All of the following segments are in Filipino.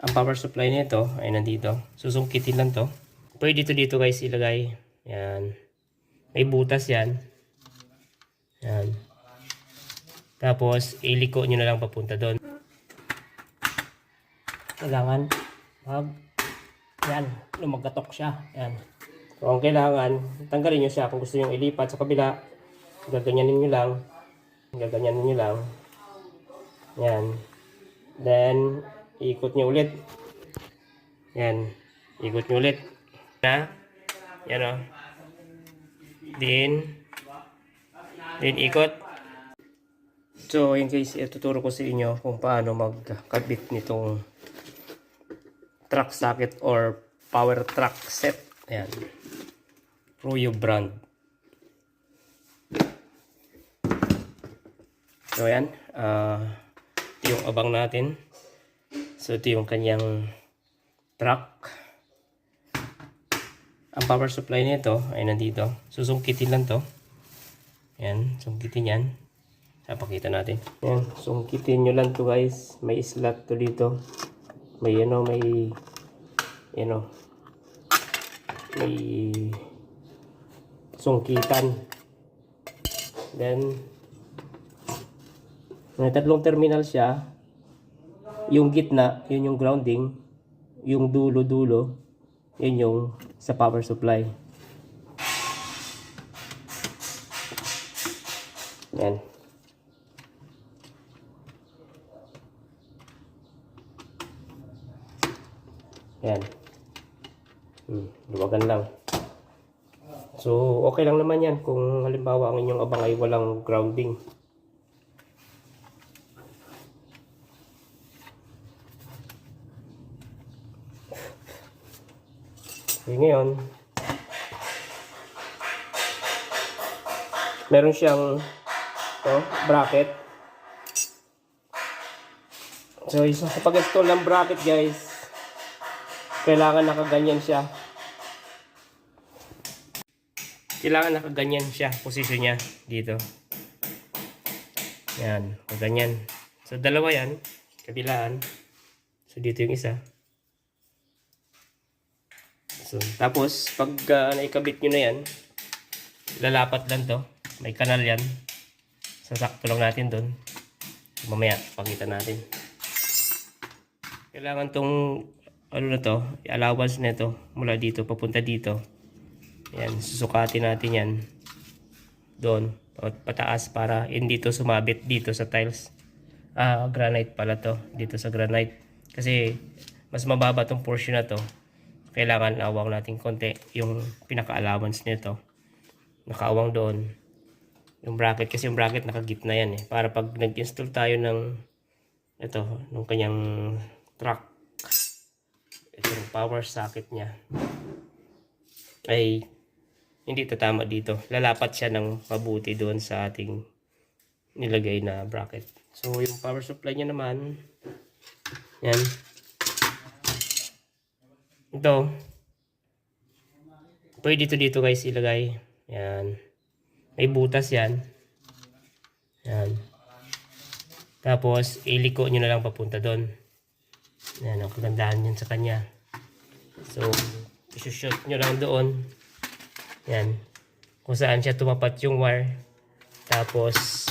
Ang power supply nito ay nandito. Susungkitin lang to. Pwede dito guys ilagay. Yan. May butas yan. Yan. Tapos iliko nyo na lang papunta doon. Kailangan yan, lumagatok siya. Yan. So ang kailangan, tanggalin nyo siya kung gusto nyo ilipat sa kabila. Gaganyanin nyo lang. Gaganyanin nyo lang. Yan. Then, ikot nyo ulit. Yan. Ikot nyo ulit. Na. Yan o. Then ikot. So, yun guys, ituturo ko sa inyo kung paano magkabit nitong truck socket or power truck set. Ayan. Ruyo brand. So, ayan. Ito yung abang natin. So, ito yung kanyang truck. Ang power supply nito ay nandito. Susungkitin lang to. Ayan. Sungkitin yan. Napakita natin. Ayan. Sungkitin nyo lang to guys. May slot to dito. May may sungkitan. Then may tatlong terminal siya. Yung gitna, yun yung grounding. Yung dulo-dulo, yun yung sa power supply. Yan. Yan. Luwagan lang. So, okay lang naman yan kung halimbawa ang inyong abang ay walang grounding. Okay, ngayon, meron siyang bracket. So, sa pag-install ng bracket guys, kailangan nakaganyan siya. Kailangan nakaganyan siya, posisyon niya dito. Yan, ganyan. So, dalawa yan, kabilaan. So, dito yung isa. So, tapos, pag naikabit nyo na yan, lalapat lang to. May kanal yan. Sasakto lang natin doon. Mamaya, pakita natin. Kailangan tong ano na to, allowance na ito mula dito papunta dito. Yan, susukatin natin yan doon pataas para hindi to sumabit dito sa tiles. Granite pala to, dito sa granite. Kasi mas mababa tong portion na to. Kailangan awang natin konti yung pinaka-allowance nito. Nakaawang doon yung bracket, kasi yung bracket nakagitna yan para pag nag-install tayo ng ito, nung kanyang truck, itong power socket niya ay hindi tatama dito. Lalapat siya ng mabuti doon sa ating nilagay na bracket. So yung power supply niya naman, yan. Ito, pwede dito guys ilagay. Yan. May butas yan. Yan. Tapos iliko nyo na lang papunta doon. Yan, ang kagandahan yan sa kanya. So, isushoot nyo lang doon. Yan. Kung saan siya tumapat yung wire. Tapos,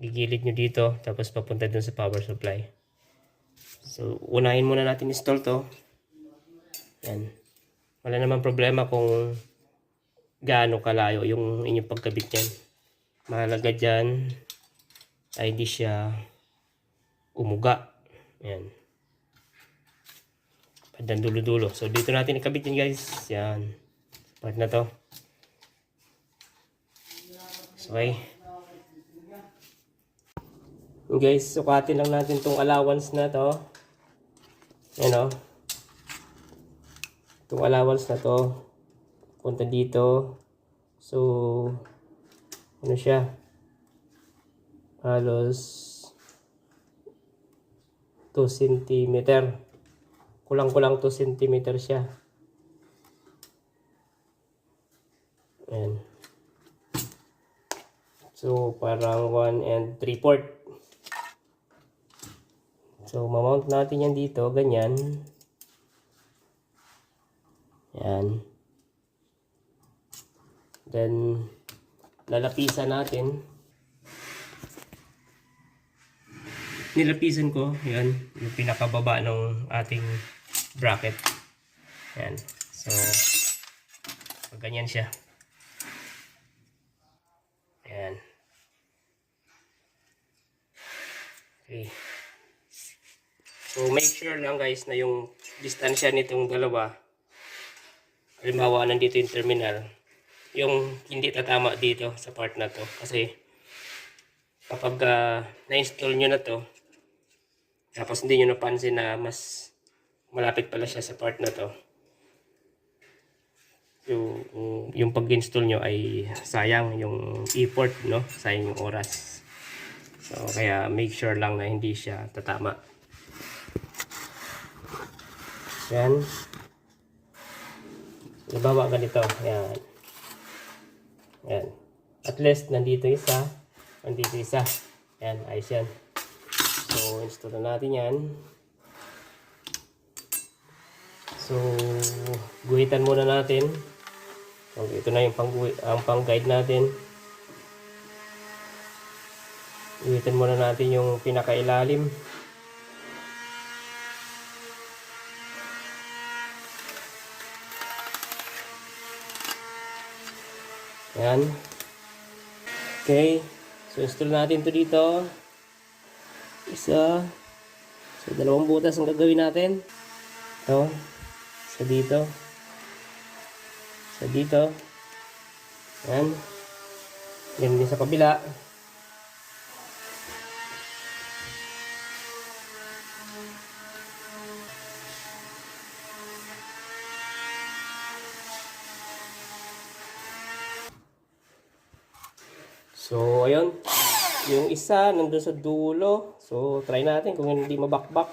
gigilid nyo dito. Tapos, papunta doon sa power supply. So, unahin muna natin install to. Yan. Wala naman problema kung gaano kalayo yung inyong pagkabit yan. Mahalaga dyan ay hindi siya umuga. Yan. Dan dulo-dulo. So, dito natin ikabit yan guys. Yan. Part na to. So, okay. Guys, sukatin lang natin tong allowance na to. Yan o. Itong allowance na to. Punta dito. So, ano siya? Halos 2 cm. Kulang-kulang 2 cm siya. Ayan. So, parang 1 3/4. So, mamount natin yan dito, ganyan. Yan. Then, lalapisan natin. Nilapisan ko, yan, yung pinakababa ng ating bracket. Yan. So, ganyan siya. Yan. Okay. So, make sure lang guys na yung distansya nitong dalawa, halimbawa nandito yung terminal, yung hindi tatama dito sa part na to. Kasi, kapag na-install nyo na to, tapos hindi nyo napansin na mas malapit pala siya sa part na to, yung pag-install nyo ay sayang yung effort, no? Sayang yung oras. So, kaya make sure lang na hindi siya tatama. Yan. Nabawa ganito. Yan. Yan. At least, nandito isa. Nandito isa. Yan. Ayos yan. So, install na natin yan. So, guhitan muna natin. So, ito na yung pang-guide natin. Guhitan muna natin yung pinakailalim. Yan. Okay. So, install natin to dito. Isa. So, dalawang butas ang gagawin natin. Ito. Isa dito. Isa dito. Yan. Yan din sa kabila. So, ayun. Yung isa, nandun sa dulo. So, try natin kung hindi mabakbak.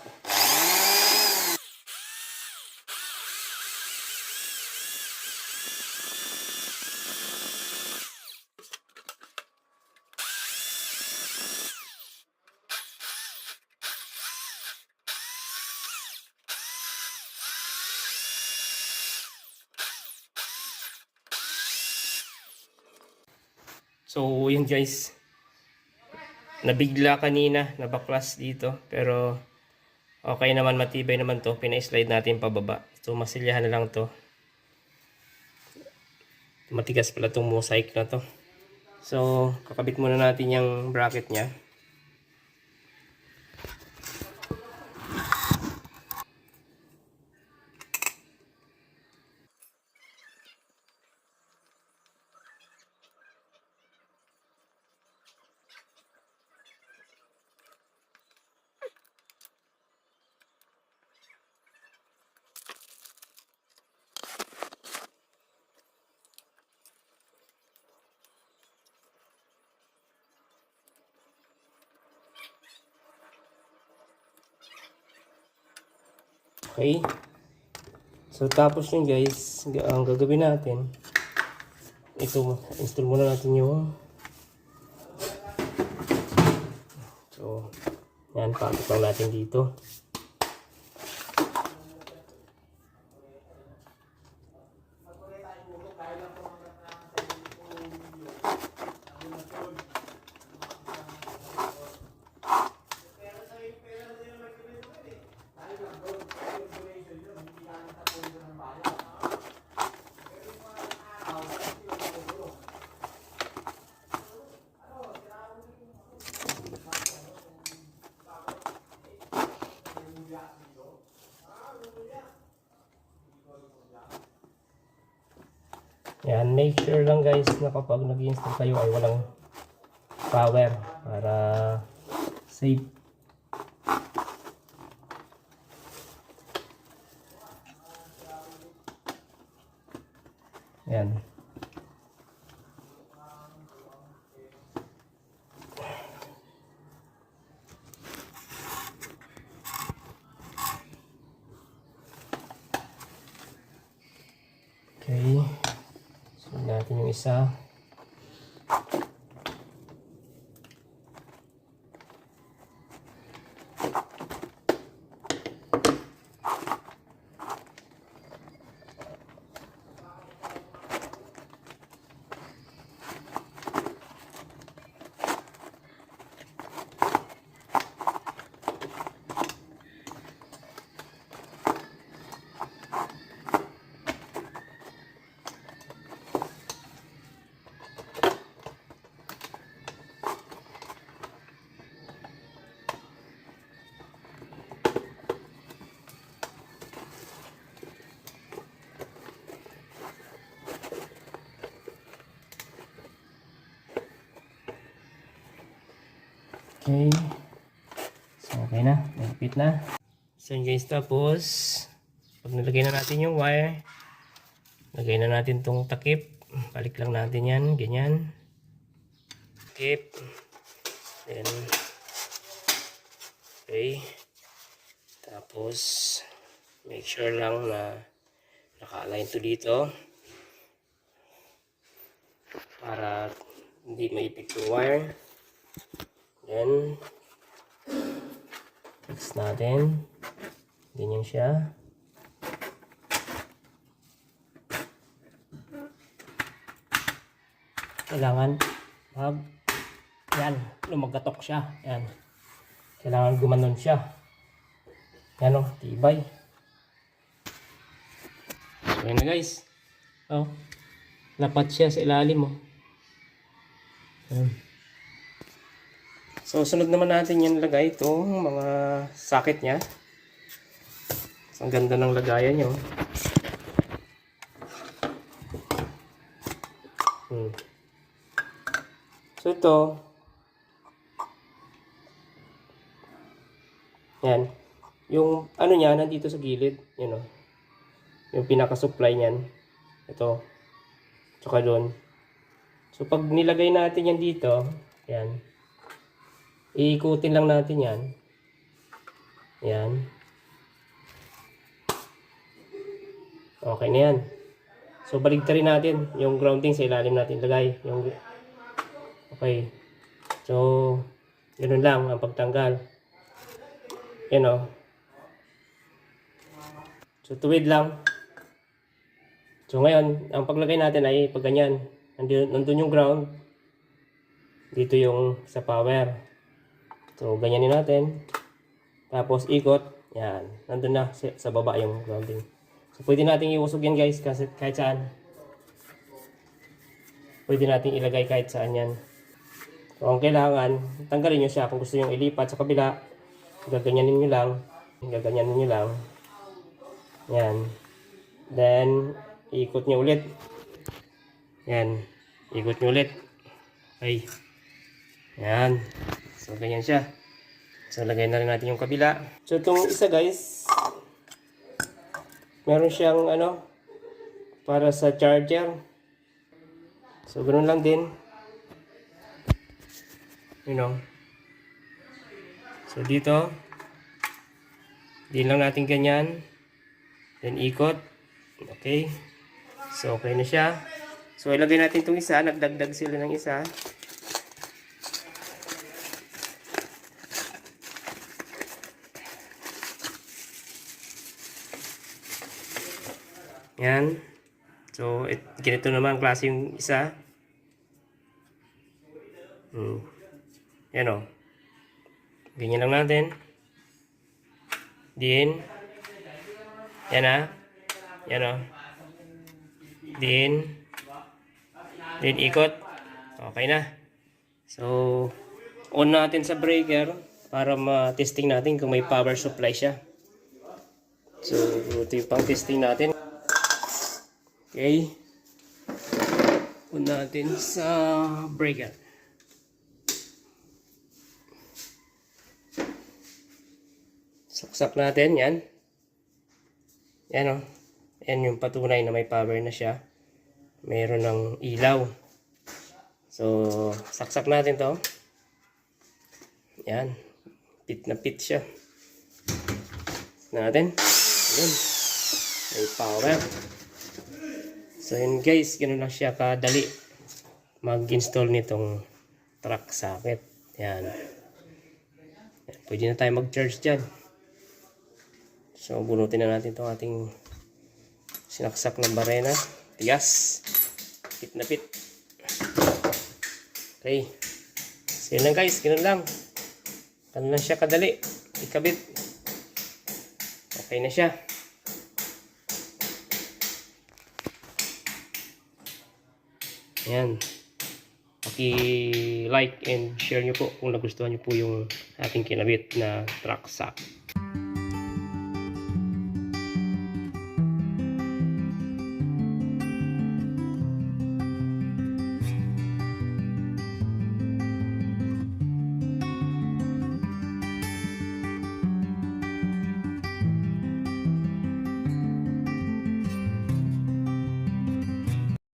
So, yun guys. Nabigla kanina, nabaklas dito. Pero, okay naman, matibay naman to. Pina-slide natin pababa. So, masilyahan na lang to. Matigas pala tong mosaic na to. So, kakabit muna natin yung bracket niya. Okay. So, tapos yun guys, ang gagawin natin, ito, install muna natin yung, so, yan, pakit lang natin dito. Yan, make sure lang guys na kapag nag-install kayo ay walang power para safe. Yan. Okay. Sunod natin yung isa. Okay. So, okay na. Malapit na. So, yun guys, tapos pag nalagay na natin yung wire, lagay na natin tong takip. Balik lang natin yan. Ganyan. Takip. Then, okay. Tapos, make sure lang na naka-align to dito. Para hindi maipit yung wire. Then, fix natin. Ganyan siya. Kailangan yan, lumagatok siya. Yan. Kailangan gumanon siya. Yan o, tibay. So, yan na guys. Oh, lapat siya sa ilalim mo. Yan. So, sunod naman natin yan lagay itong mga socket niya. So, ang ganda ng lagayan nyo. So, ito. Yan. Yung ano niya, nandito sa gilid. Yan o. Yung pinaka-supply niyan. Ito. Tsaka doon. So, pag nilagay natin yan dito, yan. Iikutin lang natin yan. Yan. Okay na yan. So, baligtarin natin yung grounding sa ilalim natin lagay. Okay. So, ganoon lang ang pagtanggal. Yan o. So, tuwid lang. So, ngayon, ang paglagay natin ay pag ganyan. Nandun yung ground. Dito yung sa power. So, ganyanin natin. Tapos, ikot. Yan. Nandun na sa baba yung grounding. So, pwede natin iusog yan guys kasi kahit saan. Pwede natin ilagay kahit saan yan. So, ang kailangan, tanggalin nyo siya. Kung gusto nyo ilipat sa kabila, gaganyanin nyo lang. Gaganyanin nyo lang. Yan. Then, ikot nyo ulit. Yan. Ikot nyo ulit. Okay. Yan. So, ganyan siya. So, lagay na rin natin yung kabila. So, itong isa guys, meron siyang ano, para sa charger. So, ganoon lang din. You know. So, dito, din lang natin ganyan. Then, ikot. Okay. So, okay na siya. So, ilagay natin itong isa. Nagdagdag sila ng isa. Yan. So, ganito naman ang klase yung isa. Yan o. Ganyan lang natin. Din. Yan na. Yan o. Din. Din ikot. Okay na. So, on natin sa breaker para ma-testing natin kung may power supply siya. So, ito yung pang-testing natin. Okay. On natin sa breaker. Saksak natin. Yan. Yan o. Yan yung patunay na may power na siya. Mayroon ng ilaw. So, saksak natin to. Yan. Pit na pit siya. Natin. Yan. May power. So, yun guys. Ganun lang siya kadali mag-install nitong truck socket. Yan. Pwede na tayo mag-charge dyan. So, bunutin na natin itong ating sinaksak ng barena. Tigas. Pit na pit. Okay. So, yun lang guys. Ganun lang. Ganun lang siya kadali. Ikabit. Okay na siya. Ayan. Paki-like and share nyo po kung nagustuhan nyo po yung ating kinabit na truck sack.